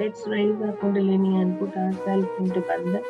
Let's raise our Kundalini and put ourselves into Bandha.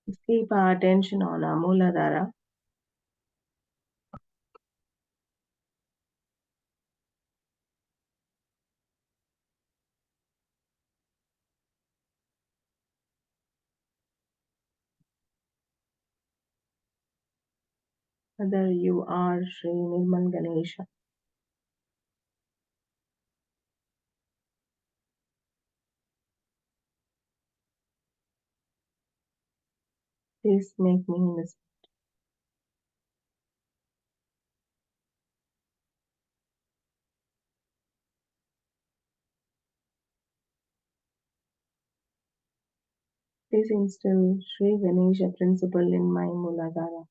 Let's keep our attention on our Mooladhara. Whether you are Shri Nirmal Ganesha, please make me innocent. Please instill Shri Ganesha principle in my Mooladhara.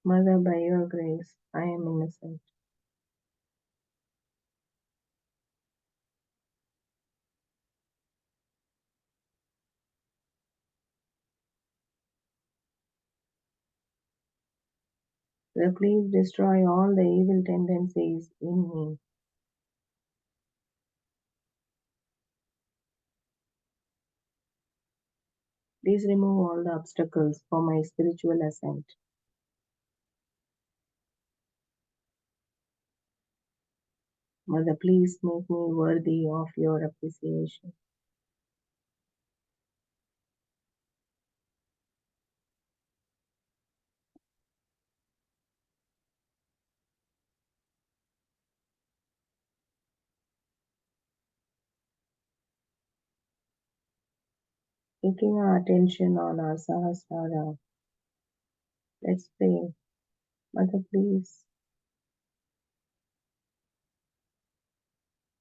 Mother, by your grace, I am innocent. Mother, please destroy all the evil tendencies in me. Please remove all the obstacles for my spiritual ascent. Mother, please make me worthy of your appreciation. Taking our attention on our Sahasrara, let's pray. Mother, please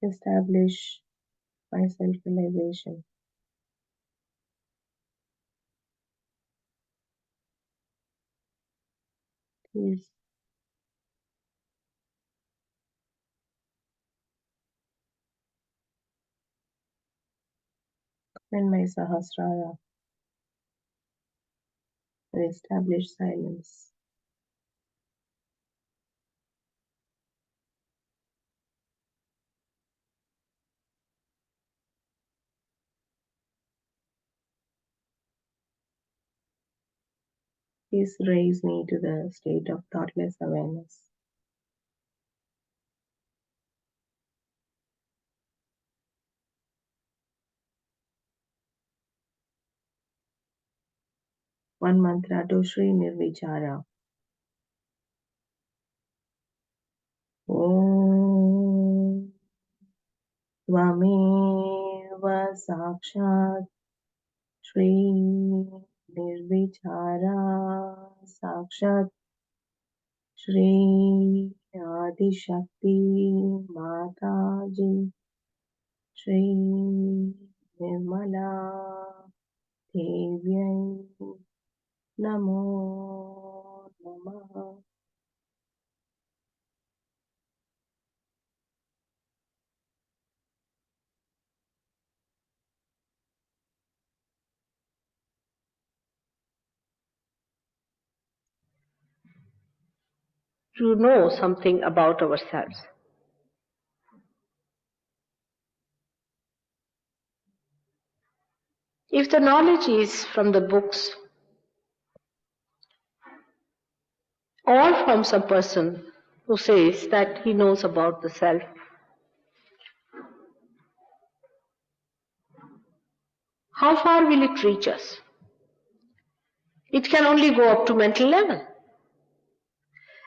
establish my self-realization. Please open my Sahasrara and establish silence. Please raise me to the state of thoughtless awareness. One mantra to Shri Nirvichara. Om Tvameva Sakshat Shri Nirvichara Sakshat Shri Adishakti Mataji Shri Nirmala Devi Namo Namah. To know something about ourselves. If the knowledge is from the books or from some person who says that he knows about the self, how far will it reach us? It can only go up to mental level.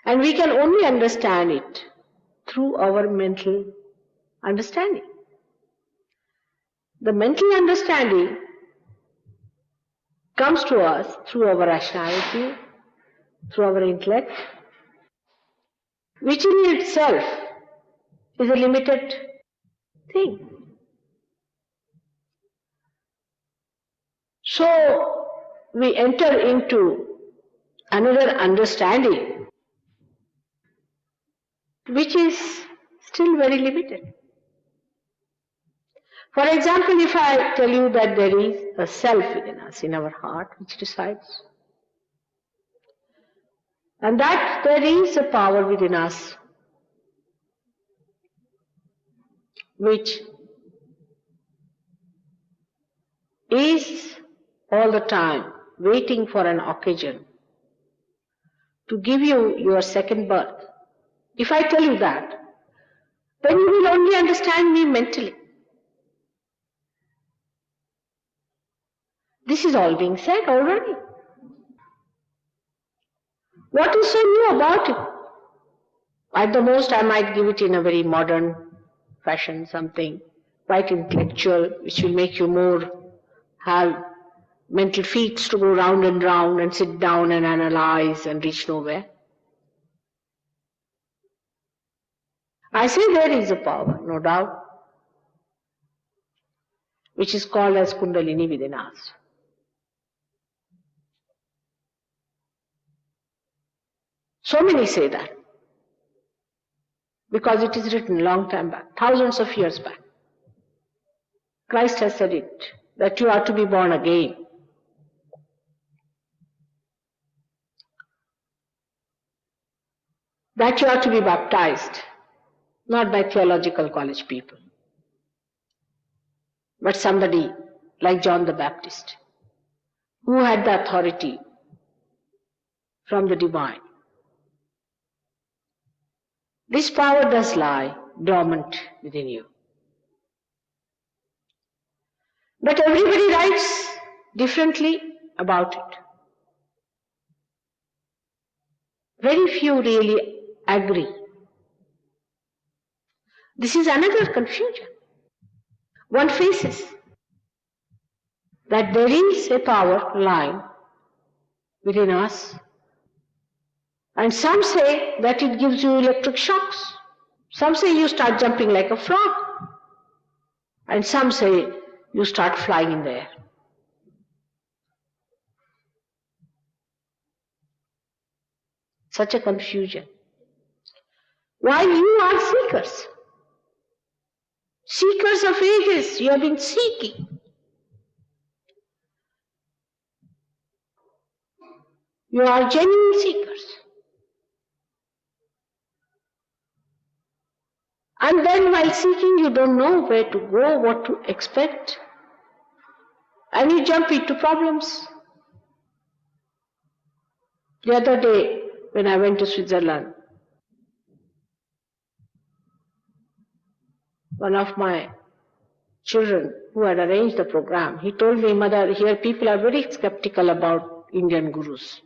And we can only understand it through our mental understanding. The mental understanding comes to us through our rationality, through our intellect, which in itself is a limited thing. So we enter into another understanding which is still very limited. For example, if I tell you that there is a self within us, in our heart, which decides, and that there is a power within us which is all the time waiting for an occasion to give you your second birth. If I tell you that, then you will only understand me mentally. This is all being said already. What is so new about it? At the most, I might give it in a very modern fashion, something quite intellectual, which will make you more have mental feats to go round and sit down and analyze and reach nowhere. I say there is a power, no doubt, which is called as Kundalini within us. So many say that, because it is written long time back, thousands of years back. Christ has said it, that you are to be born again. That you are to be baptized, not by theological college people, but somebody like John the Baptist, who had the authority from the divine. This power does lie dormant within you. But everybody writes differently about it. Very few really agree. This is another confusion one faces, that there is a power lying within us, and some say that it gives you electric shocks. Some say you start jumping like a frog, and some say you start flying in the air. Such a confusion. While you are seekers, seekers of ages, you have been seeking. You are genuine seekers. And then while seeking, you don't know where to go, what to expect, and you jump into problems. The other day, when I went to Switzerland, one of my children who had arranged the program, he told me, "Mother, here people are very skeptical about Indian gurus."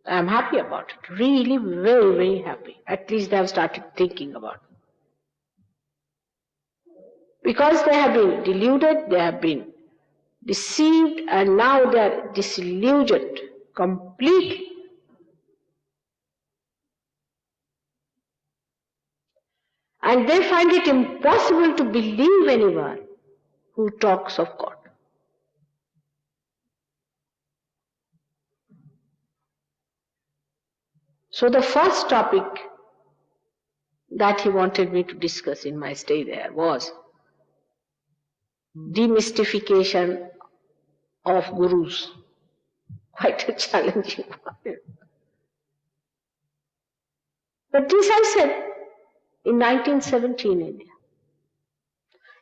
I am happy about it, really very, very happy. At least they have started thinking about it. Because they have been deluded, they have been deceived, and now they are disillusioned completely. And they find it impossible to believe anyone who talks of God. So the first topic that he wanted me to discuss in my stay there was demystification of gurus. Quite a challenging one. But this I said in 1970 in India.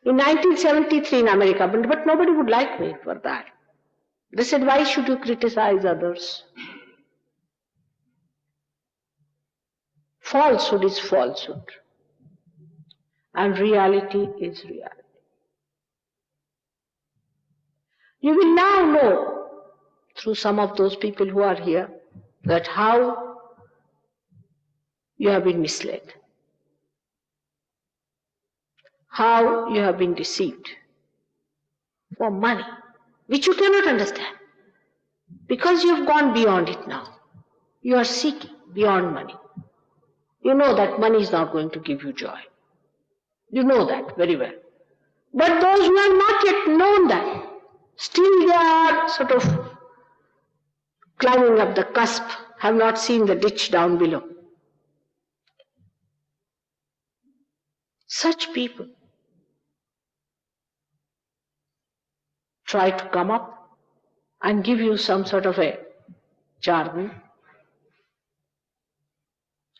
In 1973 in America, but nobody would like me for that. They said, why should you criticize others? Falsehood is falsehood. And reality is reality. You will now know, through some of those people who are here, that how you have been misled, how you have been deceived for money, which you cannot understand, because you have gone beyond it now. You are seeking beyond money. You know that money is not going to give you joy. You know that very well. But those who have not yet known that, still they are sort of climbing up the cusp, have not seen the ditch down below. Such people try to come up and give you some sort of a jargon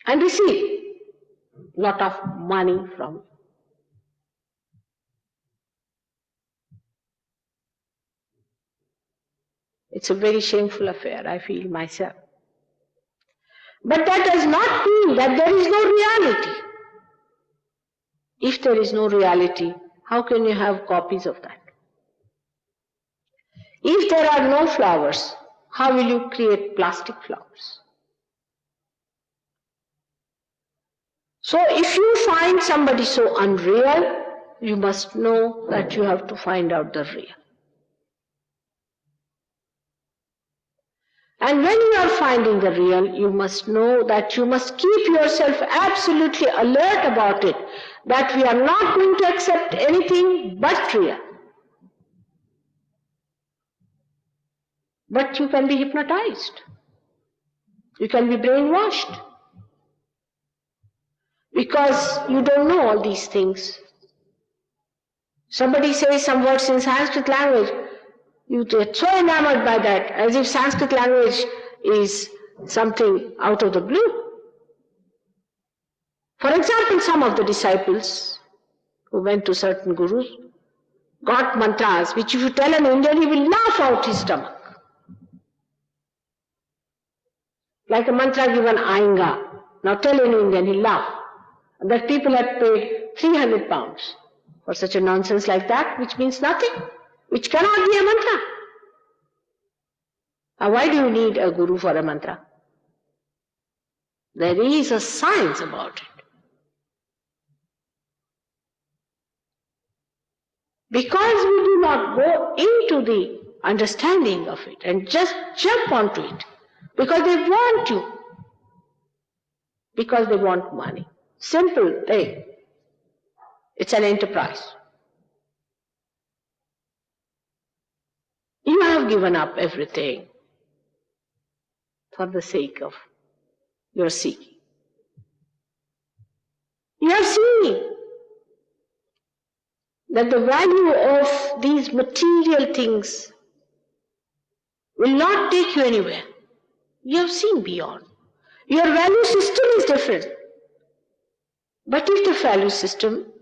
and receive a lot of money from you. It's a very shameful affair, I feel myself. But that does not mean that there is no reality. If there is no reality, how can you have copies of that? If there are no flowers, how will you create plastic flowers? So if you find somebody so unreal, you must know that you have to find out the real. And when you are finding the real, you must know that you must keep yourself absolutely alert about it, that we are not going to accept anything but real. But you can be hypnotized. You can be brainwashed. Because you don't know all these things. Somebody says some words in Sanskrit language, you get so enamored by that, as if Sanskrit language is something out of the blue. For example, some of the disciples who went to certain gurus got mantras which if you tell an Indian, he will laugh out his stomach. Like a mantra given Ainga. Now tell an Indian, he'll laugh. And that people had paid 300 pounds for such a nonsense like that, which means nothing, which cannot be a mantra. Now why do you need a guru for a mantra? There is a science about it. Because we do not go into the understanding of it and just jump onto it, because they want you, because they want money. Simple thing. It's an enterprise. You have given up everything for the sake of your seeking. You have seen that the value of these material things will not take you anywhere. You have seen beyond. Your value system is different. But if the value system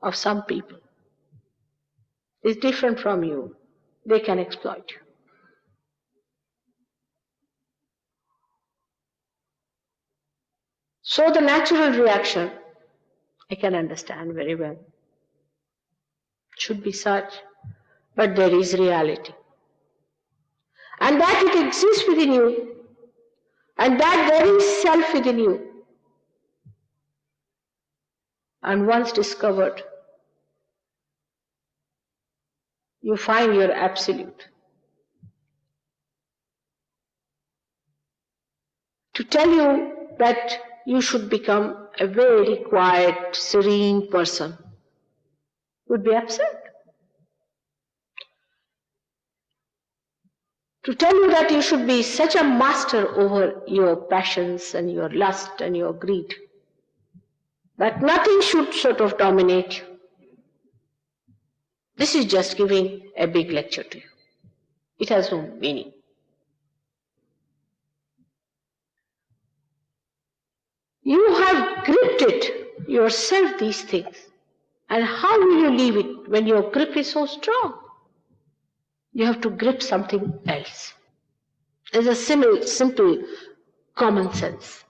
of some people is different from you, they can exploit you. So the natural reaction, I can understand very well, should be such, but there is reality. And that it exists within you, and that there is self within you. And once discovered, you find your absolute. To tell you that you should become a very quiet, serene person would be absurd. to tell you that you should be such a master over your passions and your lust and your greed, that nothing should sort of dominate you. This is just giving a big lecture to you. It has no meaning. You have gripped it yourself, these things. And how will you leave it when your grip is so strong? You have to grip something else. There's a simple common sense.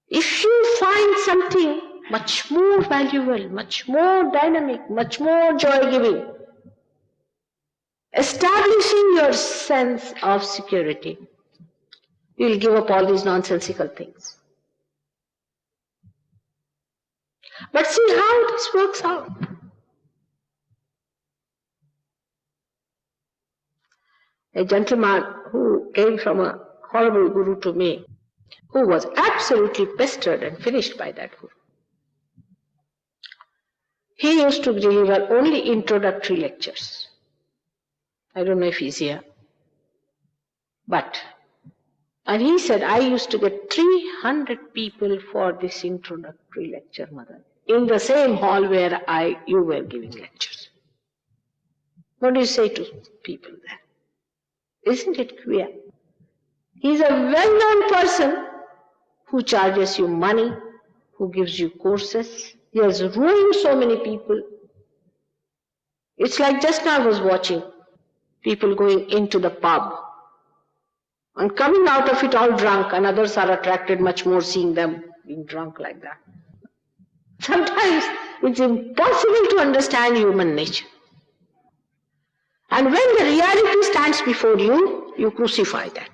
If you find something much more valuable, much more dynamic, much more joy-giving, establishing your sense of security, you will give up all these nonsensical things. But see how this works out. A gentleman who came from a horrible guru to me, who was absolutely pestered and finished by that guru. He used to deliver only introductory lectures. I don't know if he's here. And he said, I used to get 300 people for this introductory lecture, Mother, in the same hall where you were giving lectures. What do you say to people there? Isn't it queer? He's a well-known person who charges you money, who gives you courses. He has ruined so many people. It's like just now I was watching people going into the pub and coming out of it all drunk, and others are attracted much more seeing them being drunk like that. Sometimes it's impossible to understand human nature. And when the reality stands before you, you crucify that.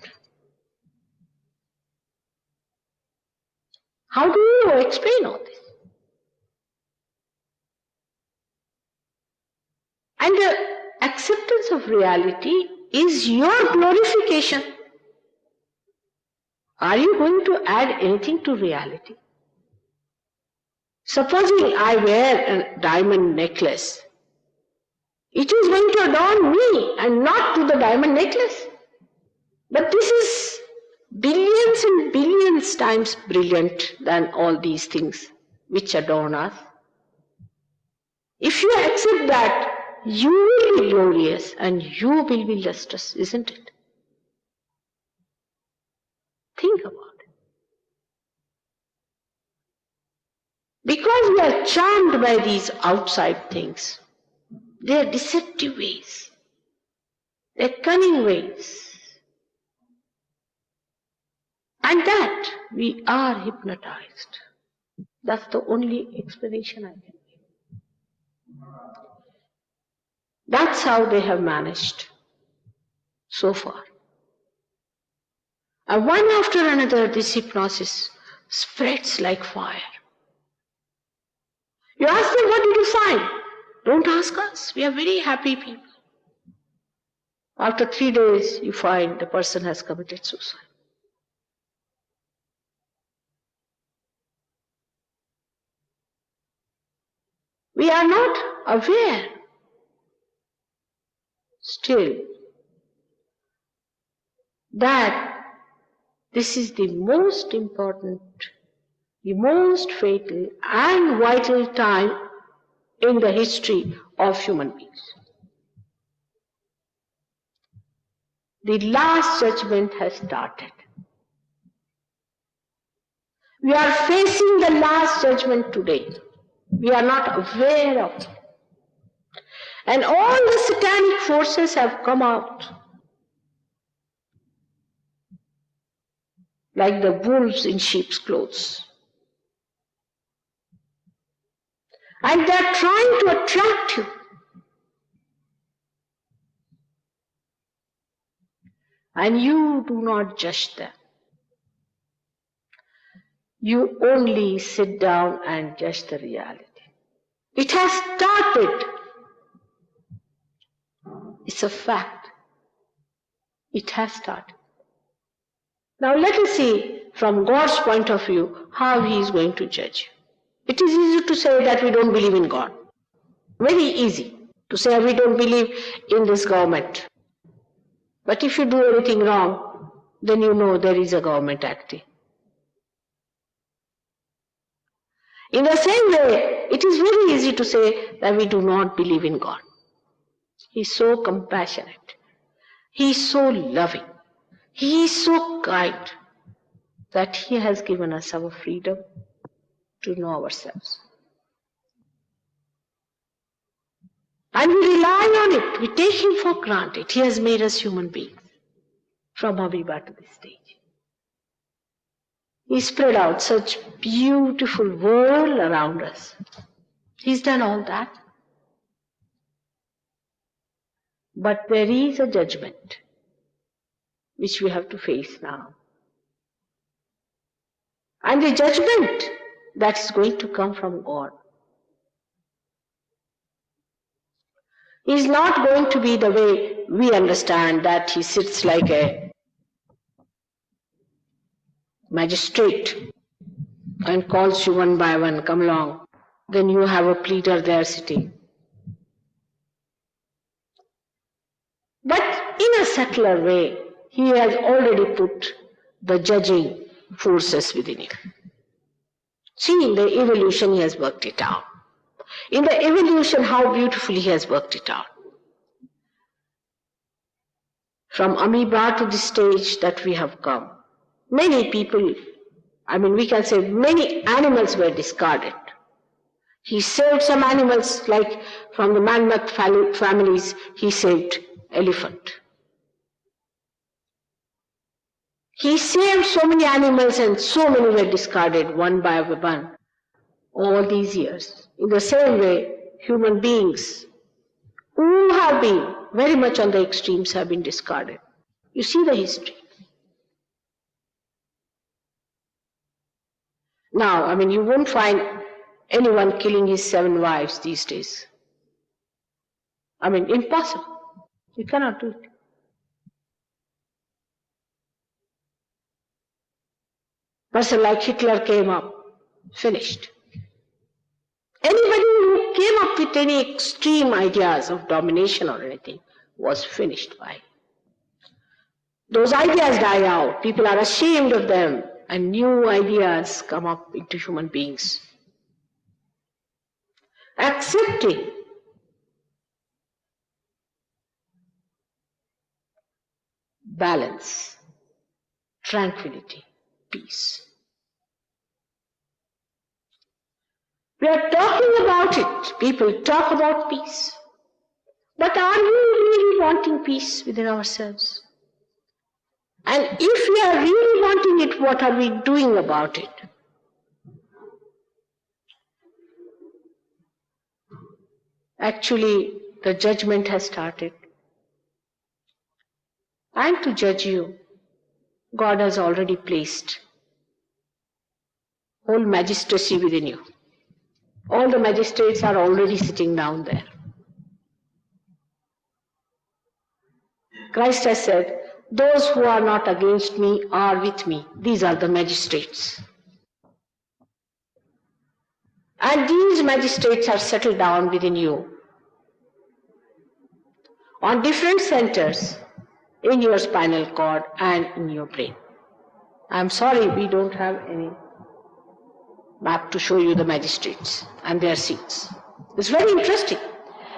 How do you explain all this? And the acceptance of reality is your glorification. Are you going to add anything to reality? Supposing I wear a diamond necklace, it is going to adorn me and not to the diamond necklace. But this is billions and billions times brilliant than all these things which adorn us. If you accept that, you will be glorious and you will be lustrous, isn't it? Think about it. Because we are charmed by these outside things, they are deceptive ways, they are cunning ways, and that we are hypnotized. That's the only explanation I can give. That's how they have managed so far. And one after another, this hypnosis spreads like fire. You ask them, what did you find? Don't ask us. We are very happy people. After 3 days, you find the person has committed suicide. We are not aware still that this is the most important, the most fatal and vital time in the history of human beings. The last judgment has started. We are facing the last judgment today. We are not aware of it. And all the satanic forces have come out like the wolves in sheep's clothes. And they are trying to attract you. And you do not judge them. You only sit down and judge the reality. It has started. It's a fact. It has started. Now let us see from God's point of view how He is going to judge. It is easy to say that we don't believe in God. Very easy to say we don't believe in this government. But if you do anything wrong, then you know there is a government acting. In the same way, it is very easy to say that we do not believe in God. He is so compassionate. He is so loving. He is so kind that He has given us our freedom to know ourselves. And we rely on it. We take Him for granted. He has made us human beings from amoeba to this stage. He spread out such beautiful world around us. He's done all that. But there is a judgment which we have to face now. And the judgment that is going to come from God is not going to be the way we understand, that He sits like a magistrate and calls you one by one, come along. Then you have a pleader there sitting. But in a subtler way, He has already put the judging forces within you. See, in the evolution He has worked it out. In the evolution, how beautifully He has worked it out. From amoeba to the stage that we have come, many people, we can say many animals were discarded. He saved some animals, like from the mammoth families, He saved elephant. He saved so many animals and so many were discarded one by one all these years. In the same way, human beings who have been very much on the extremes have been discarded. You see the history. Now, you won't find anyone killing his 7 wives these days. Impossible. You cannot do it. Person like Hitler came up, finished. Anybody who came up with any extreme ideas of domination or anything was finished by. Those ideas die out. People are ashamed of them, and new ideas come up into human beings. Accepting balance, tranquility, peace. We are talking about it. People talk about peace. But are we really wanting peace within ourselves? And if we are really wanting it, what are we doing about it? Actually, the judgment has started. And to judge you, God has already placed whole magistracy within you. All the magistrates are already sitting down there. Christ has said, those who are not against me are with me. These are the magistrates. And these magistrates are settled down within you on different centers in your spinal cord and in your brain. I'm sorry, we don't have any map to show you the magistrates and their seats. It's very interesting.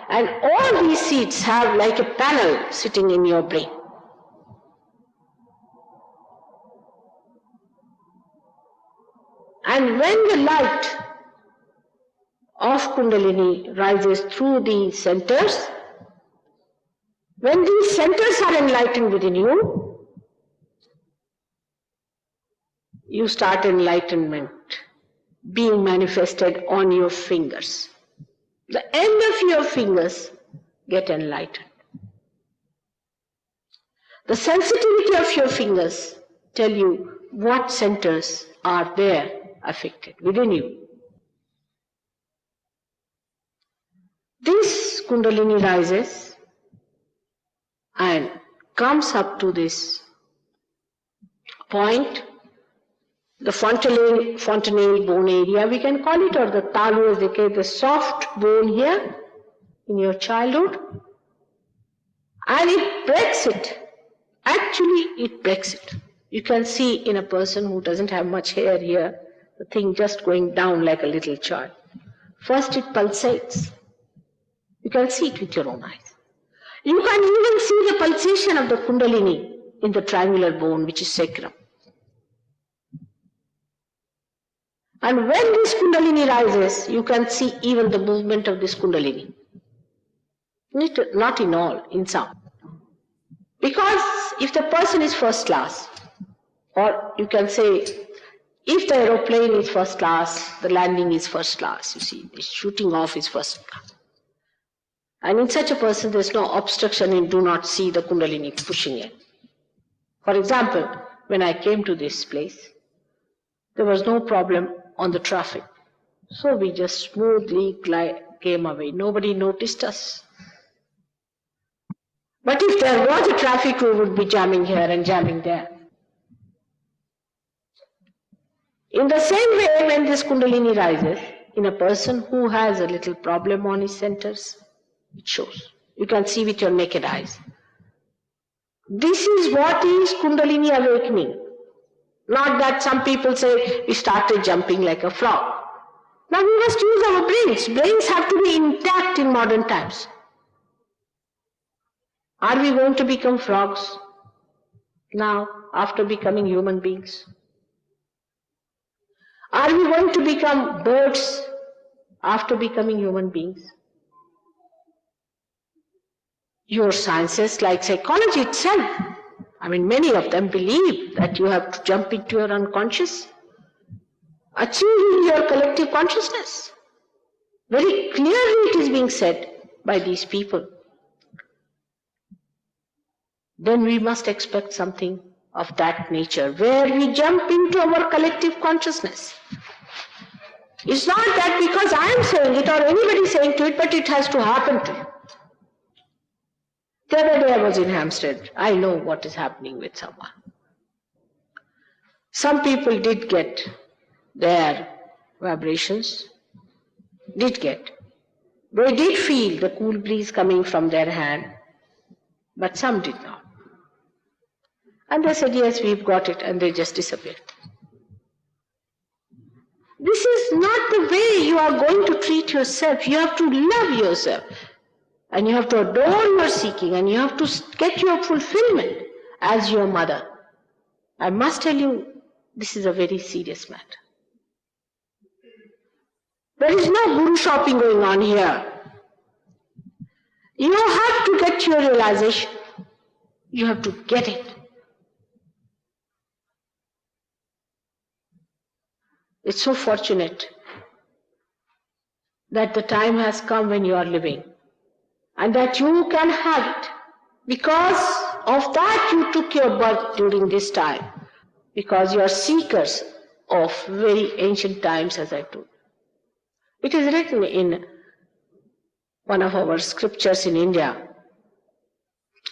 And all these seats have like a panel sitting in your brain. And when the light of Kundalini rises through these centers, when these centers are enlightened within you, you start enlightenment being manifested on your fingers. The end of your fingers get enlightened. The sensitivity of your fingers tell you what centers are there affected within you. This Kundalini rises and comes up to this point, the fontanelle bone area, we can call it, or the talu, as they call it, the soft bone here in your childhood, and it breaks it Actually, it breaks it. You can see in a person who doesn't have much hair here, the thing just going down like a little child. First it pulsates. You can see it with your own eyes. You can even see the pulsation of the kundalini in the triangular bone, which is sacrum. And when this kundalini rises, you can see even the movement of this kundalini. Not in all, in some. Because if the person is first class, or you can say, if the aeroplane is first class, the landing is first class, you see, the shooting off is first class. And in such a person, there's no obstruction and do not see the kundalini pushing in. For example, when I came to this place, there was no problem on the traffic. So we just smoothly came away. Nobody noticed us. But if there was a traffic, we would be jamming here and jamming there. In the same way, when this kundalini rises, in a person who has a little problem on his centers, it shows. You can see with your naked eyes. This is what is kundalini awakening. Not that some people say we started jumping like a frog. Now we must use our brains. Brains have to be intact in modern times. Are we going to become frogs now after becoming human beings? Are we going to become birds after becoming human beings? Your sciences like psychology itself, many of them believe that you have to jump into your unconscious, achieving your collective consciousness. Very clearly it is being said by these people. Then we must expect something of that nature, where we jump into our collective consciousness. It's not that because I am saying it or anybody saying to it, but it has to happen to you. The other day I was in Hampstead. I know what is happening with someone. Some people did get their vibrations, They did feel the cool breeze coming from their hand, but some did not. And they said, yes, we've got it, and they just disappeared. This is not the way you are going to treat yourself. You have to love yourself. And you have to adore your seeking, and you have to get your fulfillment as your mother. I must tell you, this is a very serious matter. There is no guru shopping going on here. You have to get your realization. You have to get it. It's so fortunate that the time has come when you are living and that you can have it. Because of that you took your birth during this time. Because you are seekers of very ancient times, as I told. It is written in one of our scriptures in India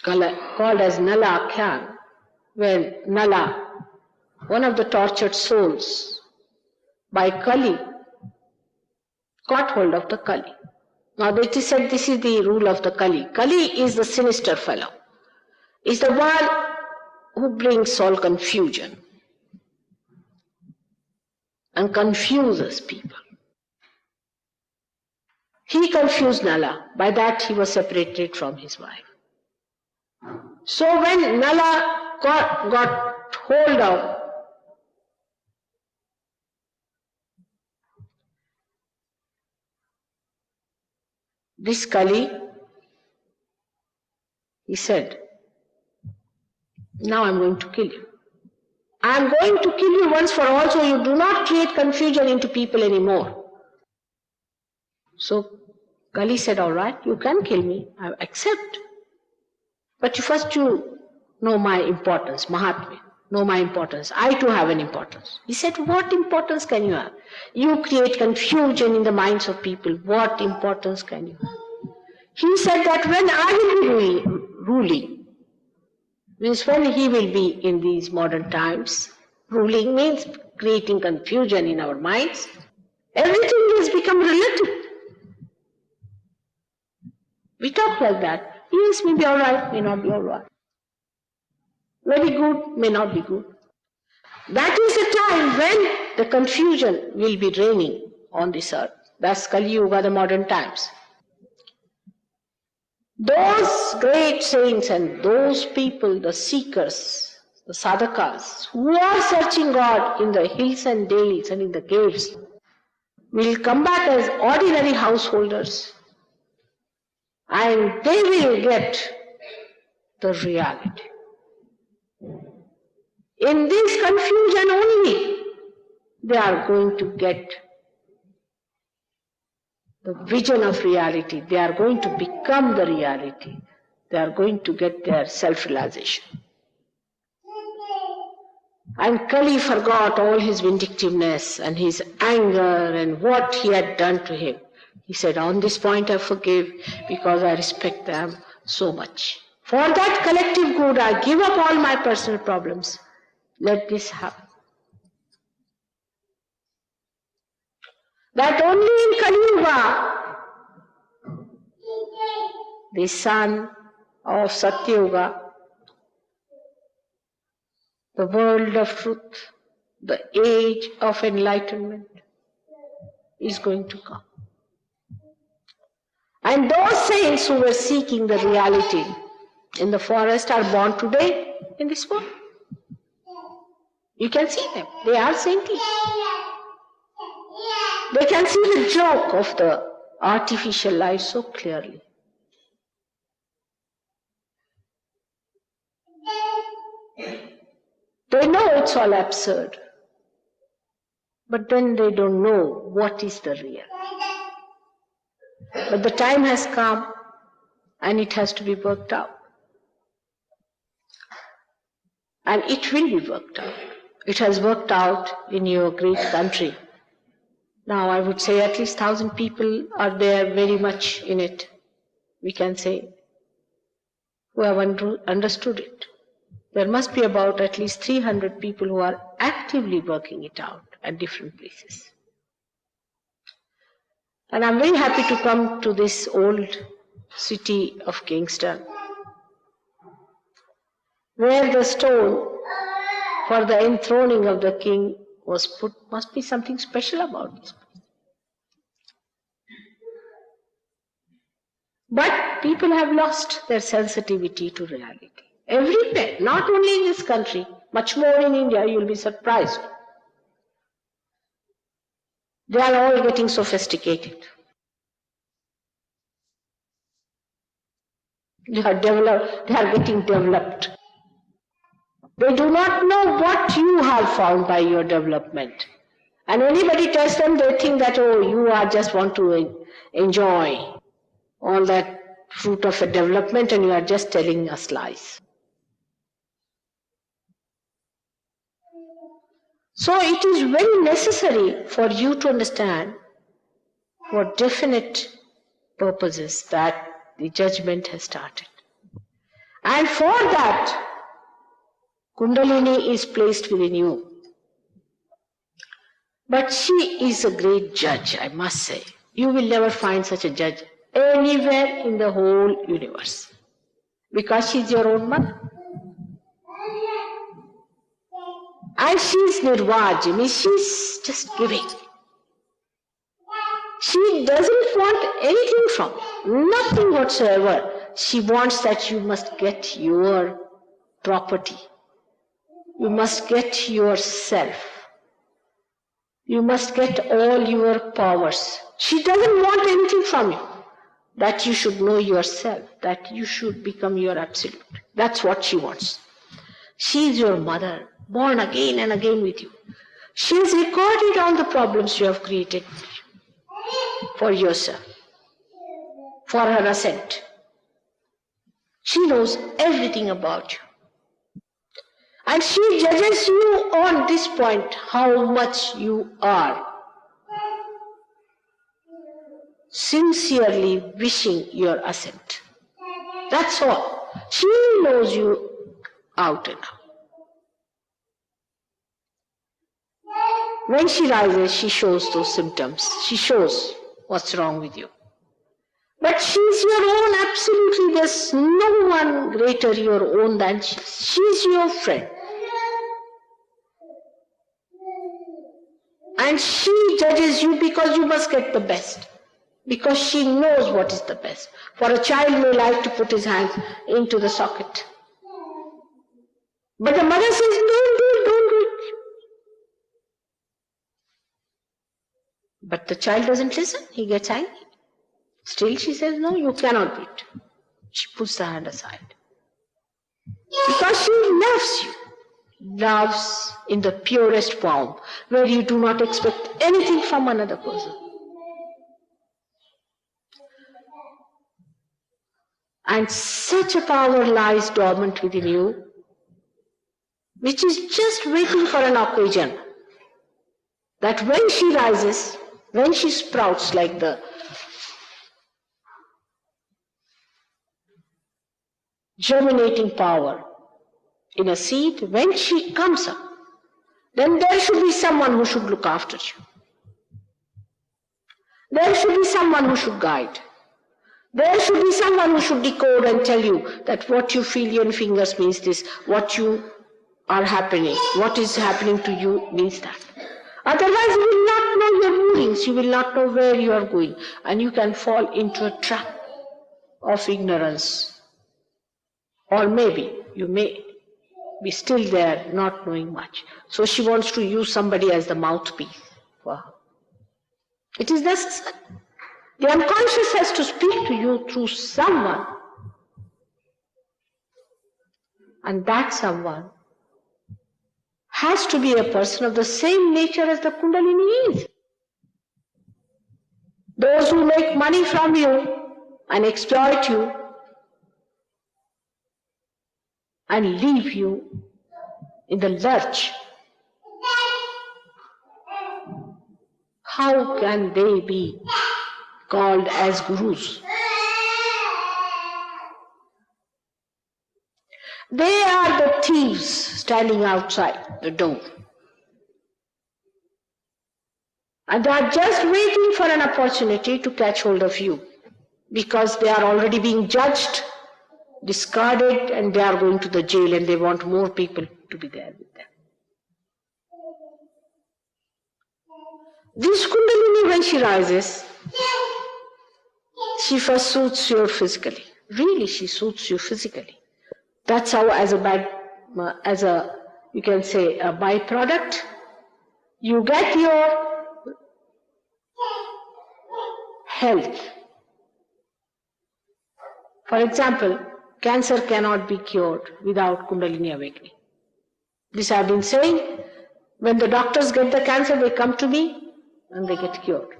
called as Nala Akhyan, when Nala, one of the tortured souls, by Kali, caught hold of the Kali. Now it is said this is the rule of the Kali. Kali is the sinister fellow. Is the one who brings all confusion and confuses people. He confused Nala. By that he was separated from his wife. So when Nala got hold of this Kali, he said, now I'm going to kill you. I'm going to kill you once for all, so you do not create confusion into people anymore. So Kali said, all right, you can kill me, I accept. But first you know my importance, Mahatma, know my importance. I too have an importance. He said, what importance can you have? You create confusion in the minds of people. What importance can you have? He said that when I will be ruling, means when he will be in these modern times, ruling means creating confusion in our minds, everything has become relative. We talk like that. Yes, may be all right, may not be all right. Very good, may not be good. That is the time when the confusion will be reigning on this earth. That's Kali Yuga, the modern times. Those great saints and those people, the seekers, the sadhakas, who are searching God in the hills and dales and in the caves, will come back as ordinary householders, and they will get the reality. In this confusion only, they are going to get the vision of reality. They are going to become the reality. They are going to get their self-realization. And Kali forgot all his vindictiveness and his anger and what he had done to him. He said, on this point I forgive because I respect them so much. For that collective good, I give up all my personal problems. Let this happen. That only in Kali Yuga, the son of Satya Yuga, the world of truth, the age of enlightenment is going to come. And those saints who were seeking the reality in the forest are born today in this world. You can see them. They are saintly. They can see the joke of the artificial life so clearly. They know it's all absurd, but then they don't know what is the real. But the time has come and it has to be worked out. And it will be worked out. It has worked out in your great country. Now I would say at least 1,000 people are there very much in it, we can say, who have understood it. There must be about at least 300 people who are actively working it out at different places. And I'm very happy to come to this old city of Kingston, where the stone for the enthroning of the king was put. Must be something special about this place. But people have lost their sensitivity to reality. Everywhere, not only in this country, much more in India, you'll be surprised. They are all getting sophisticated. They are getting developed. They do not know what you have found by your development. And anybody tells them, they think that, oh, you are just want to enjoy all that fruit of a development and you are just telling us lies. So it is very necessary for you to understand for definite purposes that the judgment has started. And for that, Kundalini is placed within you. But she is a great judge, I must say. You will never find such a judge anywhere in the whole universe. Because she is your own mother. And she is Nirvaji, means she is just giving. She doesn't want anything from you, nothing whatsoever. She wants that you must get your property. You must get yourself. You must get all your powers. She doesn't want anything from you. That you should know yourself, that you should become your absolute. That's what she wants. She is your mother, born again and again with you. She has recorded all the problems you have created for yourself, for her ascent. She knows everything about you. And she judges you on this point, how much you are sincerely wishing your ascent. That's all. She knows you out and out. When she rises, she shows those symptoms. She shows what's wrong with you. But she's your own absolutely there's no one greater your own than she. She's your friend. And she judges you because you must get the best. Because she knows what is the best. For a child may like to put his hands into the socket. But the mother says, don't do it, don't do it. But the child doesn't listen, he gets angry. Still she says, no, you cannot do it. She puts the hand aside. Because she loves you. Loves in the purest form, where you do not expect anything from another person. And such a power lies dormant within you, which is just waiting for an occasion, that when she rises, when she sprouts like the germinating power in a seed, when she comes up, then there should be someone who should look after you. There should be someone who should guide. There should be someone who should decode and tell you that what you feel in fingers means this, what you are happening, what is happening to you means that. Otherwise you will not know your movings, you will not know where you are going, and you can fall into a trap of ignorance. Or maybe you may be still there not knowing much. So she wants to use somebody as the mouthpiece for her. It is necessary. The unconscious has to speak to you through someone. And that someone has to be a person of the same nature as the Kundalini is. Those who make money from you and exploit you and leave you in the lurch, how can they be called as gurus? They are the thieves standing outside the door. And they are just waiting for an opportunity to catch hold of you, because they are already being judged, discarded, and they are going to the jail, and they want more people to be there with them. This Kundalini, when she rises, she first soothes you physically. Really, she soothes you physically. That's how, you can say, a byproduct, you get your health. For example, cancer cannot be cured without Kundalini awakening. This I have been saying. When the doctors get the cancer, they come to me and they get cured.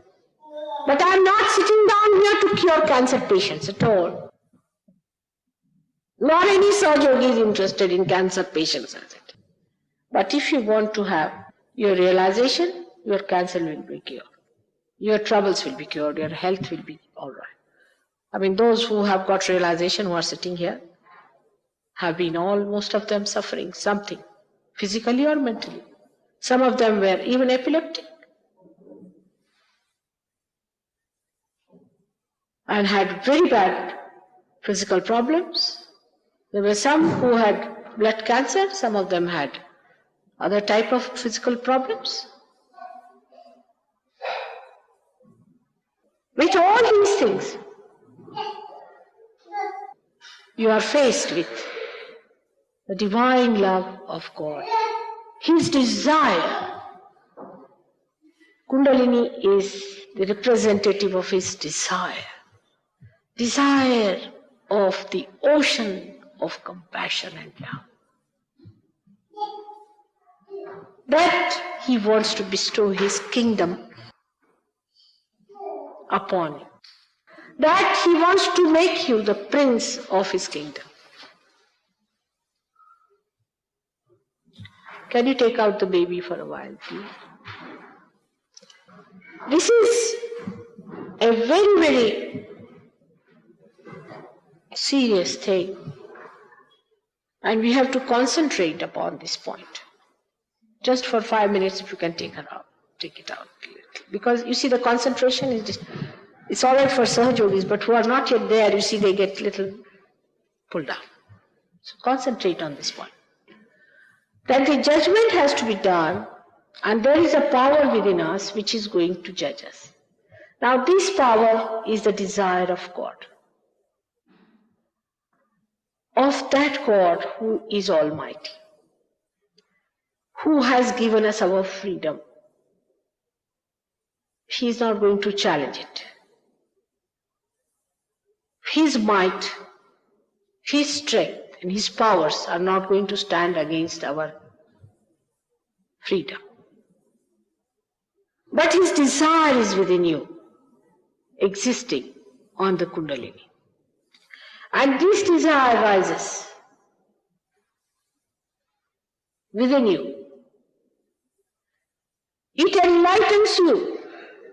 But I am not sitting down here to cure cancer patients at all. Nor any Sahaja is interested in cancer patients as it. But if you want to have your realization, your cancer will be cured. Your troubles will be cured, your health will be all right. I mean, those who have got realization, who are sitting here, have been most of them suffering something, physically or mentally. Some of them were even epileptic and had very bad physical problems. There were some who had blood cancer, some of them had other type of physical problems. With all these things, you are faced with the divine love of God. His desire. Kundalini is the representative of his desire. Desire of the ocean of compassion and love. That he wants to bestow his kingdom upon you. That he wants to make you the prince of his kingdom. Can you take out the baby for a while, please? This is a very, very serious thing. And we have to concentrate upon this point. Just for 5 minutes, if you can take it out. Because you see, the concentration is just, it's all right for Sahajogis, but who are not yet there, you see, they get little pull down. So concentrate on this point. That the judgment has to be done, and there is a power within us which is going to judge us. Now this power is the desire of God. Of that God who is Almighty, who has given us our freedom. He is not going to challenge it. His might, His strength, and His powers are not going to stand against our freedom. But His desire is within you, existing on the Kundalini. And this desire rises within you. It enlightens you,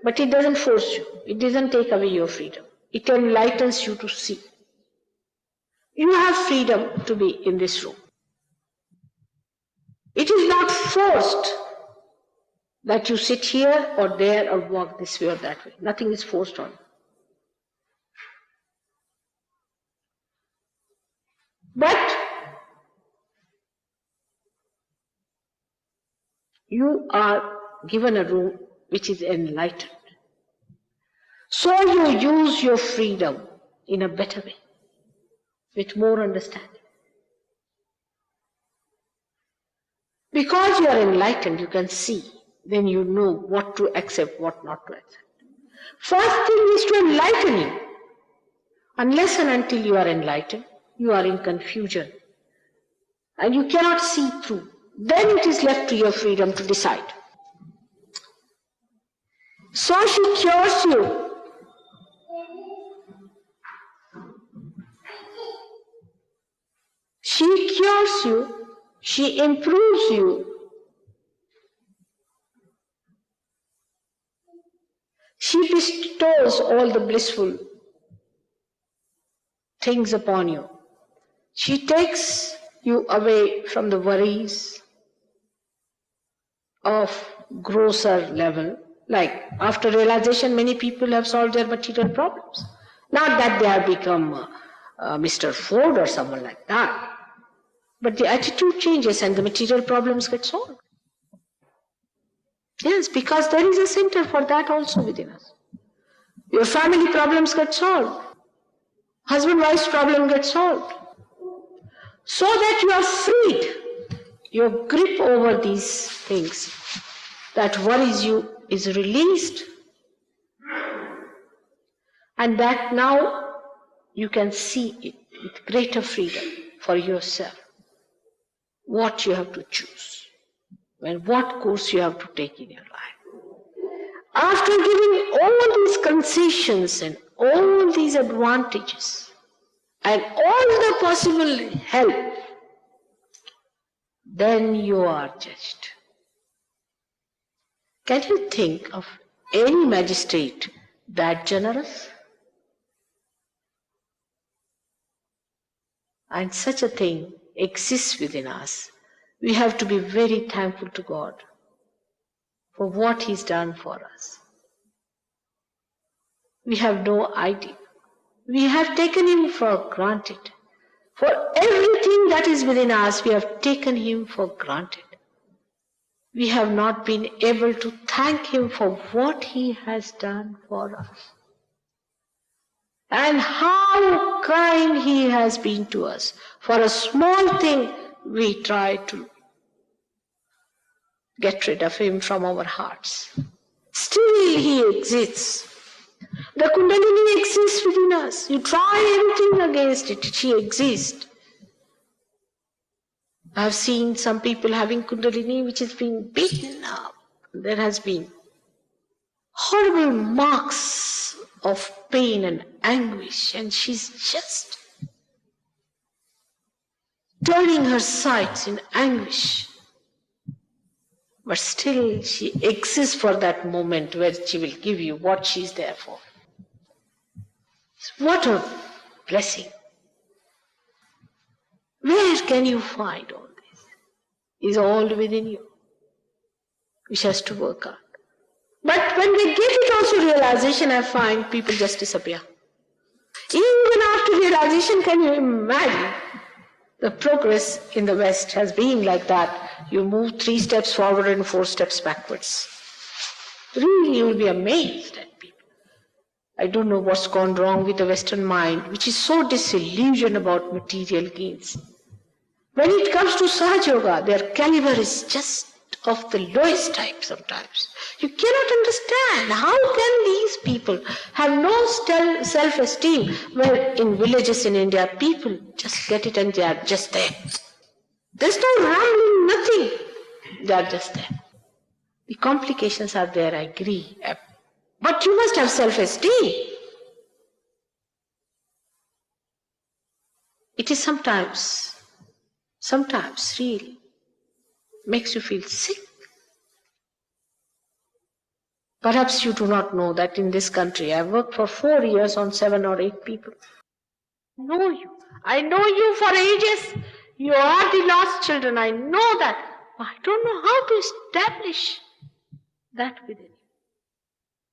but it doesn't force you. It doesn't take away your freedom. It enlightens you to see. You have freedom to be in this room. It is not forced that you sit here or there or walk this way or that way. Nothing is forced on you. But you are given a room which is enlightened. So you use your freedom in a better way, with more understanding. Because you are enlightened, you can see, then you know what to accept, what not to accept. First thing is to enlighten you. Unless and until you are enlightened, you are in confusion and you cannot see through. Then it is left to your freedom to decide. So she cures you. She cures you. She improves you. She bestows all the blissful things upon you. She takes you away from the worries of grosser level. Like after realization, many people have solved their material problems. Not that they have become Mr. Ford or someone like that. But the attitude changes and the material problems get solved. Yes, because there is a center for that also within us. Your family problems get solved. Husband-wife's problem gets solved. So that you are freed. Your grip over these things that worries you is released. And that now you can see it with greater freedom for yourself. What you have to choose and what course you have to take in your life. After giving all these concessions and all these advantages and all the possible help, then you are judged. Can you think of any magistrate that generous? And such a thing exists within us. We have to be very thankful to God for what He's done for us. We have no idea. We have taken Him for granted. For everything that is within us, we have taken Him for granted. We have not been able to thank Him for what He has done for us. And how kind He has been to us. For a small thing, we try to get rid of Him from our hearts. Still He exists. The Kundalini exists within us. You try anything against it, she exists. I have seen some people having Kundalini which has been beaten up. There has been horrible marks of pain and anguish, and she's just turning her sights in anguish. But still she exists for that moment where she will give you what she's there for. What a blessing. Where can you find all this? It's all within you, which has to work out. But when we get it also realization, I find people just disappear. Even after realization, realization, can you imagine? The progress in the West has been like that. You move 3 steps forward and 4 steps backwards. Really, you will be amazed at people. I don't know what's gone wrong with the Western mind, which is so disillusioned about material gains. When it comes to Sahaja Yoga, their caliber is just of the lowest type sometimes. You cannot understand how can these people have no self-esteem when in villages in India people just get it and they are just there. There's no rambling, nothing. They are just there. The complications are there, I agree. But you must have self-esteem. It is sometimes really makes you feel sick. Perhaps you do not know that in this country I worked for 4 years on 7 or 8 people. I know you for ages. You are the lost children. I know that. I don't know how to establish that within you.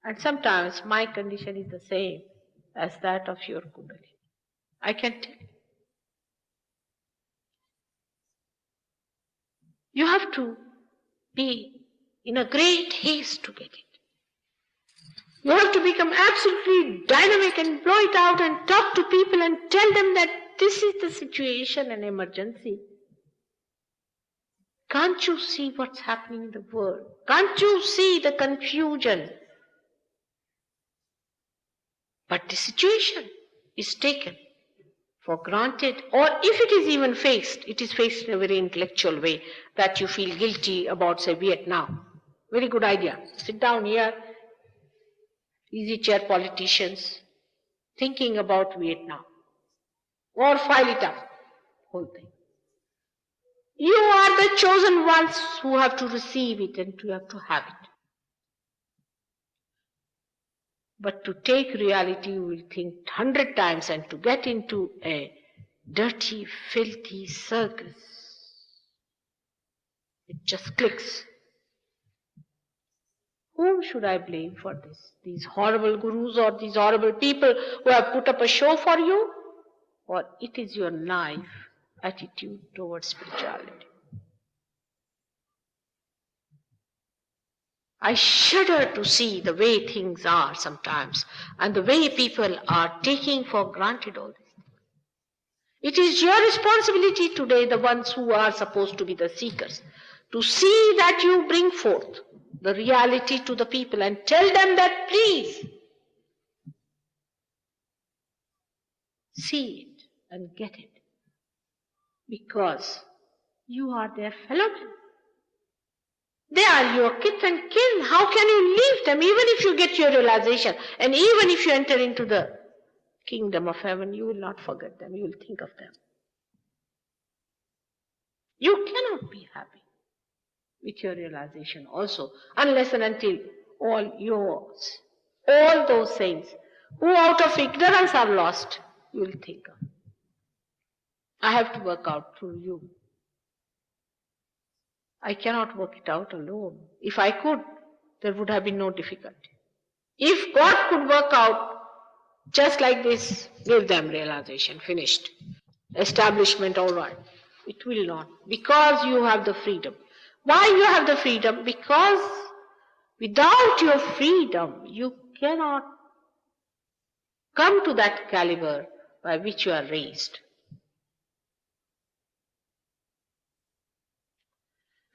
And sometimes my condition is the same as that of your Kundalini. I can tell you. You have to be in a great haste to get it. You have to become absolutely dynamic and blow it out and talk to people and tell them that this is the situation, an emergency. Can't you see what's happening in the world? Can't you see the confusion? But the situation is taken for granted, or if it is even faced, it is faced in a very intellectual way, that you feel guilty about, say, Vietnam. Very good idea. Sit down here, easy chair politicians, thinking about Vietnam. Or file it up, whole thing. You are the chosen ones who have to receive it and you have to have it. But to take reality, you will think 100 times, and to get into a dirty, filthy circus, it just clicks. Whom should I blame for this? These horrible gurus or these horrible people who have put up a show for you? Or it is your naive attitude towards spirituality? I shudder to see the way things are sometimes and the way people are taking for granted all this. It is your responsibility today, the ones who are supposed to be the seekers, to see that you bring forth the reality to the people and tell them that please see it and get it, because you are their fellow men. They are your kith and kin. How can you leave them? Even if you get your realization and even if you enter into the kingdom of heaven, you will not forget them. You will think of them. You cannot be happy with your realization also unless and until all those saints who out of ignorance are lost, you will think of. I have to work out through you. I cannot work it out alone. If I could, there would have been no difficulty. If God could work out just like this, give them realization, finished. Establishment, all right. It will not. Because you have the freedom. Why you have the freedom? Because without your freedom, you cannot come to that caliber by which you are raised.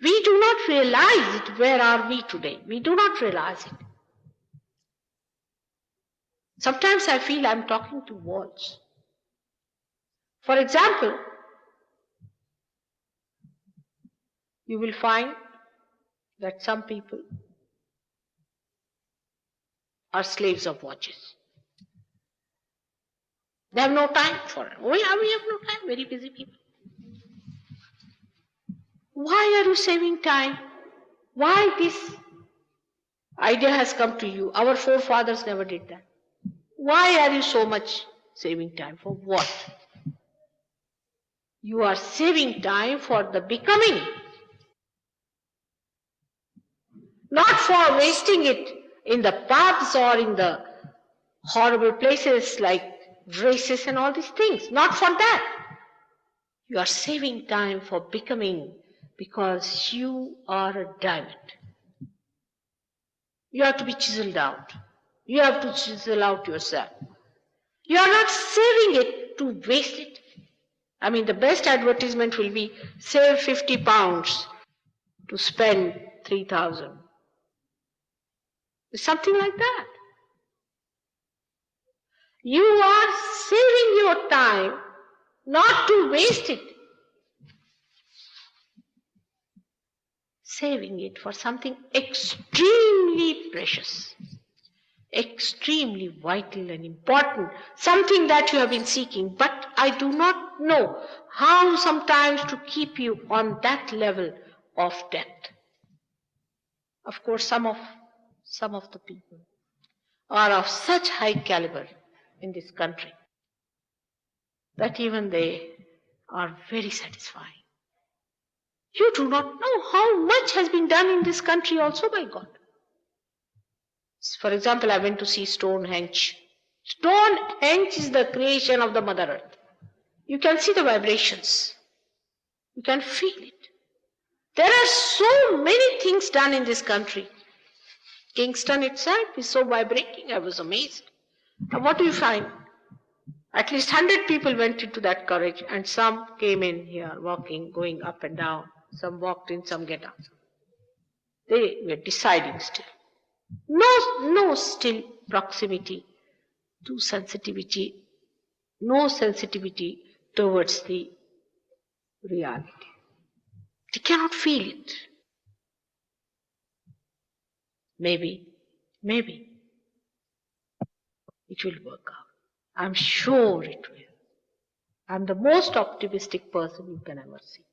We do not realize it. Where are we today? We do not realize it. Sometimes I feel I'm talking to walls. For example, you will find that some people are slaves of watches. They have no time for it. We have no time, very busy people. Why are you saving time? Why this idea has come to you? Our forefathers never did that. Why are you so much saving time? For what? You are saving time for the becoming. Not for wasting it in the paths or in the horrible places like races and all these things. Not for that. You are saving time for becoming, because you are a diamond. You have to be chiseled out. You have to chisel out yourself. You are not saving it to waste it. I mean, the best advertisement will be save 50 pounds to spend 3,000. Something like that. You are saving your time not to waste it. Saving it for something extremely precious, extremely vital and important, something that you have been seeking, but I do not know how sometimes to keep you on that level of depth. Of course, some of the people are of such high caliber in this country that even they are very satisfying. You do not know how much has been done in this country also by God. For example, I went to see Stonehenge. Stonehenge is the creation of the Mother Earth. You can see the vibrations. You can feel it. There are so many things done in this country. Kingston itself is so vibrating. I was amazed. Now what do you find? At least 100 people went into that courage, and some came in here walking, going up and down. Some walked in, some get out. They were deciding still. No still proximity to sensitivity, no sensitivity towards the reality. They cannot feel it. Maybe it will work out. I'm sure it will. I'm the most optimistic person you can ever see.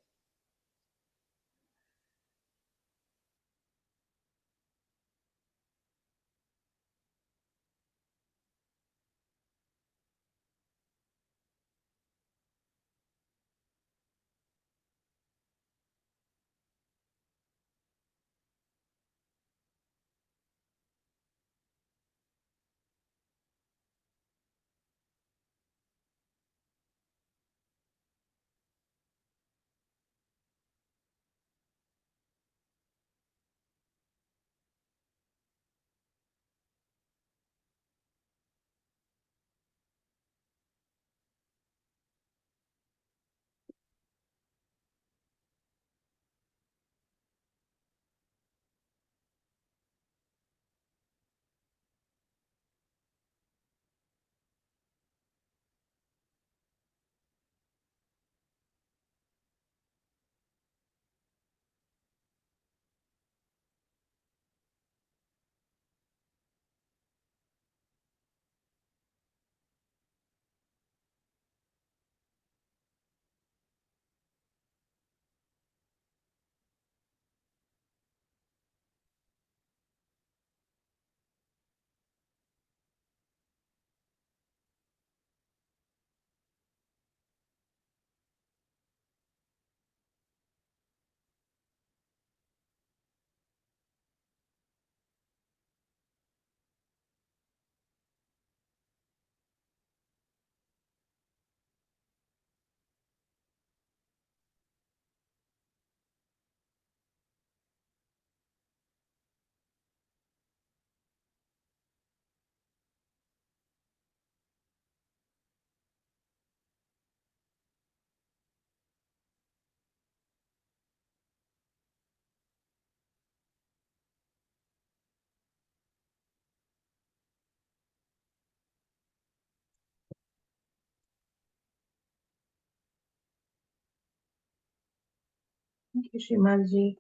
Thank you, Shimalji,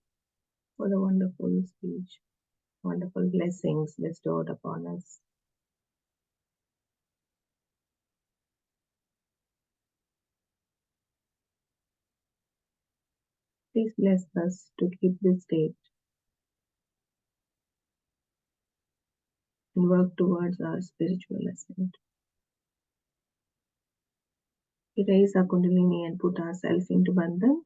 for the wonderful speech, wonderful blessings bestowed upon us. Please bless us to keep this state and work towards our spiritual ascent. We raise our Kundalini and put ourselves into Bandhan.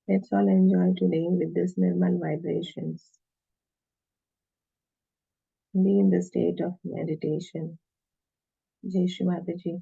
Let's all enjoy today with this Nirmal vibrations. Be in the state of meditation. Jai Shri Mataji.